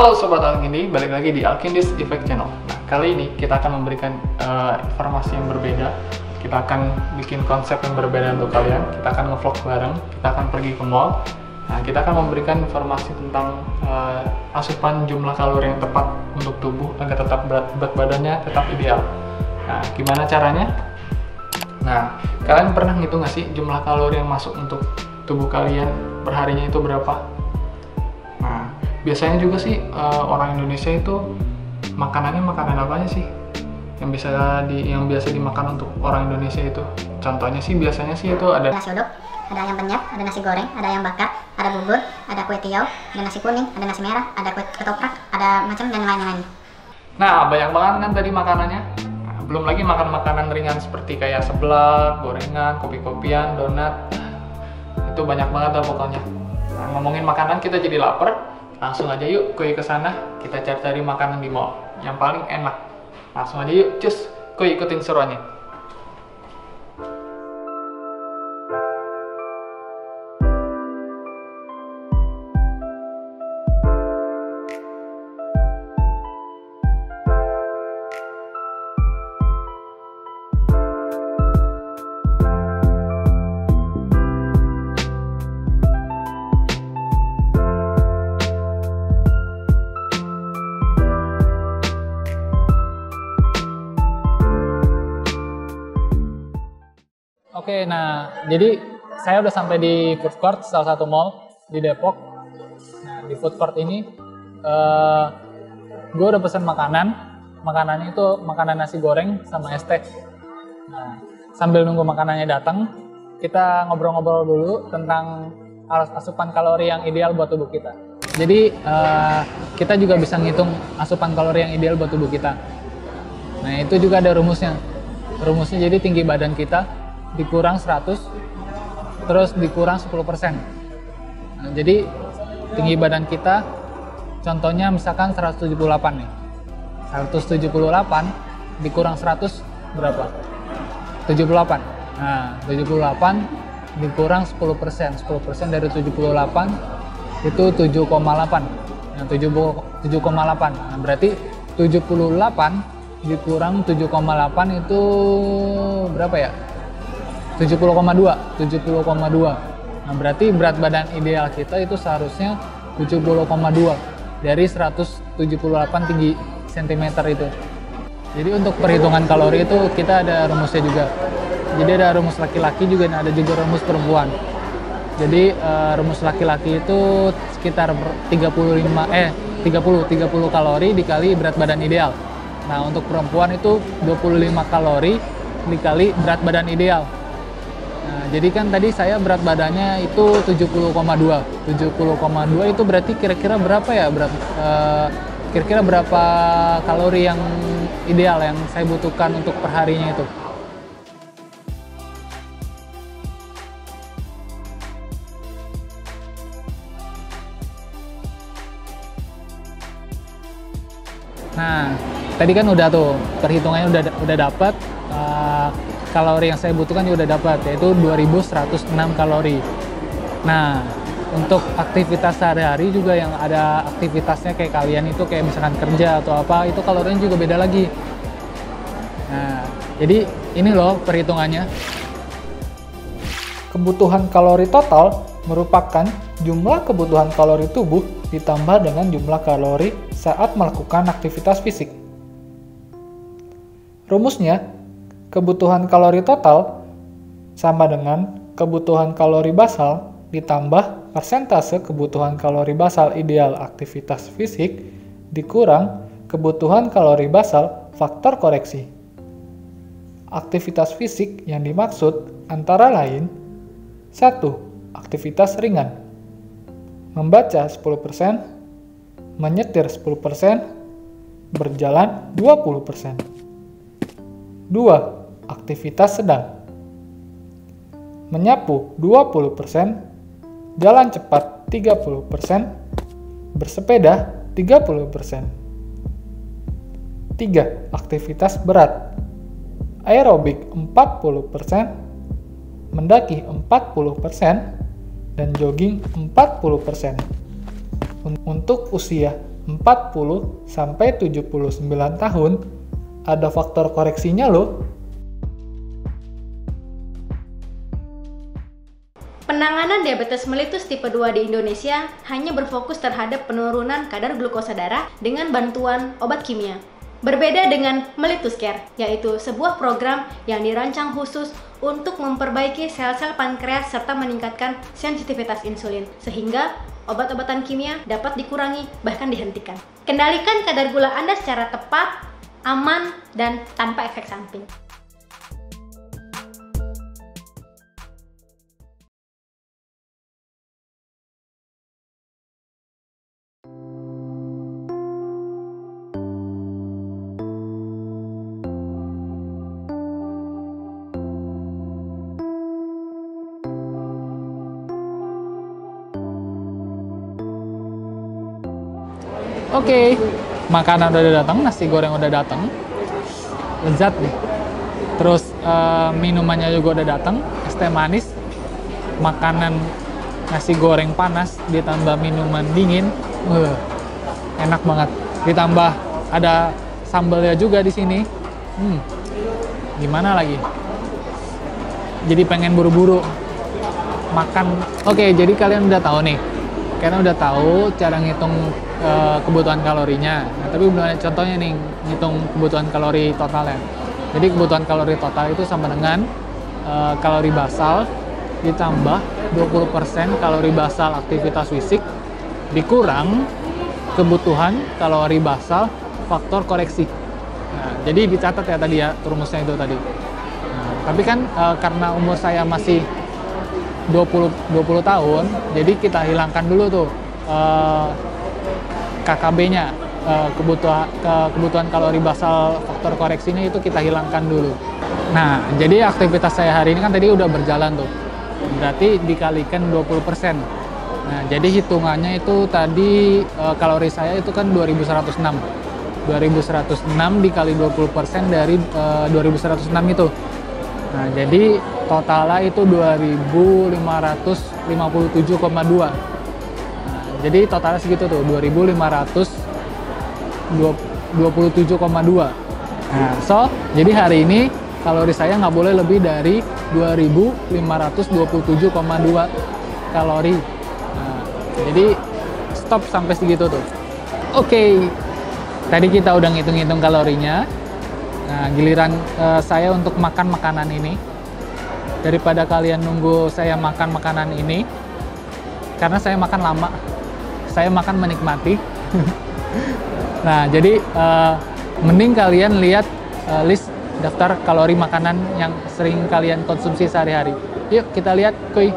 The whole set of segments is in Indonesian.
Halo Sobat Alkindi, balik lagi di Alkindis Effect Channel. Nah, kali ini kita akan memberikan informasi yang berbeda. Kita akan bikin konsep yang berbeda untuk kalian. Kita akan ngevlog bareng, kita akan pergi ke mall. Nah, kita akan memberikan informasi tentang asupan jumlah kalori yang tepat untuk tubuh agar tetap berat badannya tetap ideal. Nah, gimana caranya? Nah, kalian pernah ngitung nggak sih jumlah kalori yang masuk untuk tubuh kalian perharinya itu berapa? Nah, biasanya juga sih orang Indonesia itu makanannya makanan apa aja sih yang biasa dimakan untuk orang Indonesia itu? Contohnya sih biasanya sih itu ada nasi uduk, ada ayam penyet, ada nasi goreng, ada ayam bakar, ada bubur, ada kue tiaw, ada nasi kuning, ada nasi merah, ada kue ketoprak, ada macam dan lain-lain. Nah, banyak banget kan tadi makanannya. Nah, belum lagi makan makanan ringan seperti kayak seblak, gorengan, kopi-kopian, donat. Itu banyak banget lah pokoknya. Nah, ngomongin makanan kita jadi lapar. Langsung aja yuk ke sana, kita cari-cari makanan di mall yang paling enak. Langsung aja yuk, cus, ikutin seruannya. Oke, nah jadi saya udah sampai di food court salah satu mall di Depok. Nah, di food court ini gue udah pesen makanannya itu makanan nasi goreng sama es teh. Nah, sambil nunggu makanannya datang, kita ngobrol-ngobrol dulu tentang asupan kalori yang ideal buat tubuh kita. Jadi kita juga bisa ngitung asupan kalori yang ideal buat tubuh kita. Nah, itu juga ada rumusnya. Rumusnya jadi tinggi badan kita dikurang 100, terus dikurang 10%. Nah, jadi tinggi badan kita, contohnya misalkan 178 nih. 178 dikurang 100 berapa? 78. Nah, 78 dikurang 10%. 10% dari 78 itu 7,8. Nah, 7,8. Nah, berarti 78 dikurang 7,8 itu berapa ya? 70,2. Nah, berarti berat badan ideal kita itu seharusnya 70,2 dari 178 tinggi cm itu. Jadi untuk perhitungan kalori itu kita ada rumusnya juga. Jadi ada rumus laki-laki juga, ada juga rumus perempuan. Jadi rumus laki-laki itu sekitar 30 kalori dikali berat badan ideal. Nah, untuk perempuan itu 25 kalori dikali berat badan ideal. Nah, jadi kan tadi saya berat badannya itu 70,2 itu berarti kira-kira berapa ya kira-kira berapa kalori yang ideal yang saya butuhkan untuk perharinya itu. Nah, tadi kan udah tuh perhitungannya udah dapat. Kalori yang saya butuhkan juga udah dapat, yaitu 2106 kalori. Nah, untuk aktivitas sehari-hari juga yang ada aktivitasnya kayak kalian itu kayak misalkan kerja atau apa, itu kalorinya juga beda lagi. Nah, jadi ini loh perhitungannya. Kebutuhan kalori total merupakan jumlah kebutuhan kalori tubuh ditambah dengan jumlah kalori saat melakukan aktivitas fisik. Rumusnya, kebutuhan kalori total sama dengan kebutuhan kalori basal ditambah persentase kebutuhan kalori basal ideal aktivitas fisik dikurang kebutuhan kalori basal faktor koreksi. Aktivitas fisik yang dimaksud antara lain 1. Aktivitas ringan, membaca 10%, menyetir 10%, berjalan 20%. 2. Aktivitas sedang, menyapu 20%, jalan cepat 30%, bersepeda 30%. 3. Aktivitas berat, aerobik 40%, mendaki 40%, dan jogging 40%. Untuk usia 40-79 tahun, ada faktor koreksinya loh. Penanganan diabetes mellitus tipe 2 di Indonesia hanya berfokus terhadap penurunan kadar glukosa darah dengan bantuan obat kimia. Berbeda dengan Mellitus Care, yaitu sebuah program yang dirancang khusus untuk memperbaiki sel-sel pankreas serta meningkatkan sensitivitas insulin, sehingga obat-obatan kimia dapat dikurangi bahkan dihentikan. Kendalikan kadar gula Anda secara tepat, aman, dan tanpa efek samping. Oke, makanan udah datang, nasi goreng udah datang, lezat nih. Terus minumannya juga udah datang, es teh manis, makanan nasi goreng panas ditambah minuman dingin, enak banget. Ditambah ada sambalnya juga di sini, gimana lagi? Jadi pengen buru-buru makan. Oke, jadi kalian udah tahu nih, karena udah tahu cara ngitung kebutuhan kalorinya. Nah, tapi belum ada contohnya nih ngitung kebutuhan kalori totalnya. Jadi kebutuhan kalori total itu sama dengan kalori basal ditambah 20% kalori basal aktivitas fisik dikurang kebutuhan kalori basal faktor koreksi. Nah, jadi dicatat ya tadi ya rumusnya itu tadi. Nah, tapi kan karena umur saya masih 20 tahun, jadi kita hilangkan dulu tuh KKB-nya, kebutuhan kalori basal faktor koreksinya itu kita hilangkan dulu. Nah, jadi aktivitas saya hari ini kan tadi udah berjalan tuh, berarti dikalikan 20%. Nah, jadi hitungannya itu tadi kalori saya itu kan 2106. 2106 dikali 20% dari 2106 itu. Nah, jadi totalnya itu 2557,2. Jadi totalnya segitu tuh, 2527,2. Nah, jadi hari ini kalori saya nggak boleh lebih dari 2527,2 kalori. Nah, jadi stop sampai segitu tuh. Oke, tadi kita udah ngitung-ngitung kalorinya. Nah, giliran saya untuk makan makanan ini. Daripada kalian nunggu saya makan makanan ini, karena saya makan lama. Saya makan menikmati. Nah, jadi mending kalian lihat list daftar kalori makanan yang sering kalian konsumsi sehari-hari. Yuk kita lihat, kuy.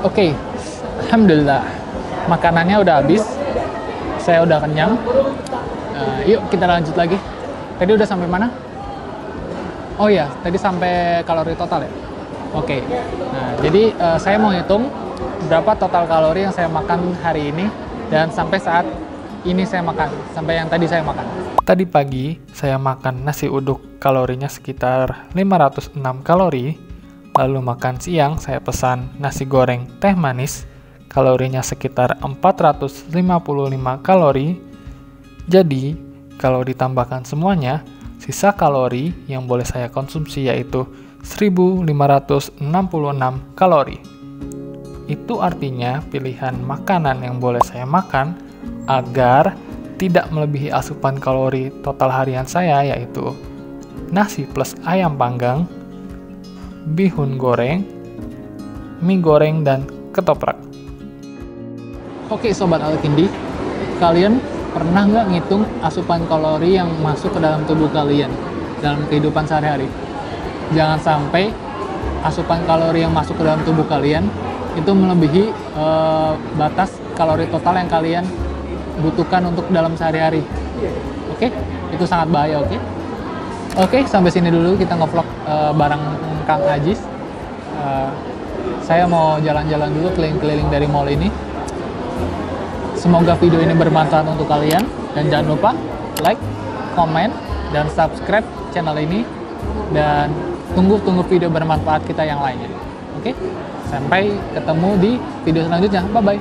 Oke, alhamdulillah makanannya udah habis, saya udah kenyang. Yuk kita lanjut lagi. Tadi udah sampai mana? Oh ya, tadi sampai kalori total ya. Oke, nah jadi saya mau hitung berapa total kalori yang saya makan hari ini dan sampai saat ini saya makan, sampai yang tadi saya makan. Tadi pagi saya makan nasi uduk, kalorinya sekitar 506 kalori. Lalu makan siang saya pesan nasi goreng teh manis, kalorinya sekitar 455 kalori. Jadi, kalau ditambahkan semuanya, sisa kalori yang boleh saya konsumsi yaitu 1566 kalori. Itu artinya pilihan makanan yang boleh saya makan agar tidak melebihi asupan kalori total harian saya yaitu nasi plus ayam panggang, bihun goreng, mie goreng, dan ketoprak. Oke Sobat Alkindi, kalian pernah nggak ngitung asupan kalori yang masuk ke dalam tubuh kalian dalam kehidupan sehari-hari? Jangan sampai asupan kalori yang masuk ke dalam tubuh kalian itu melebihi batas kalori total yang kalian butuhkan untuk dalam sehari-hari. Oke, itu sangat bahaya. Oke, sampai sini dulu kita ngevlog bareng Kang Ajis. Saya mau jalan-jalan dulu keliling-keliling dari mall ini. Semoga video ini bermanfaat untuk kalian, dan jangan lupa like, komen, dan subscribe channel ini, dan tunggu video bermanfaat kita yang lainnya. Oke, sampai ketemu di video selanjutnya. Bye bye.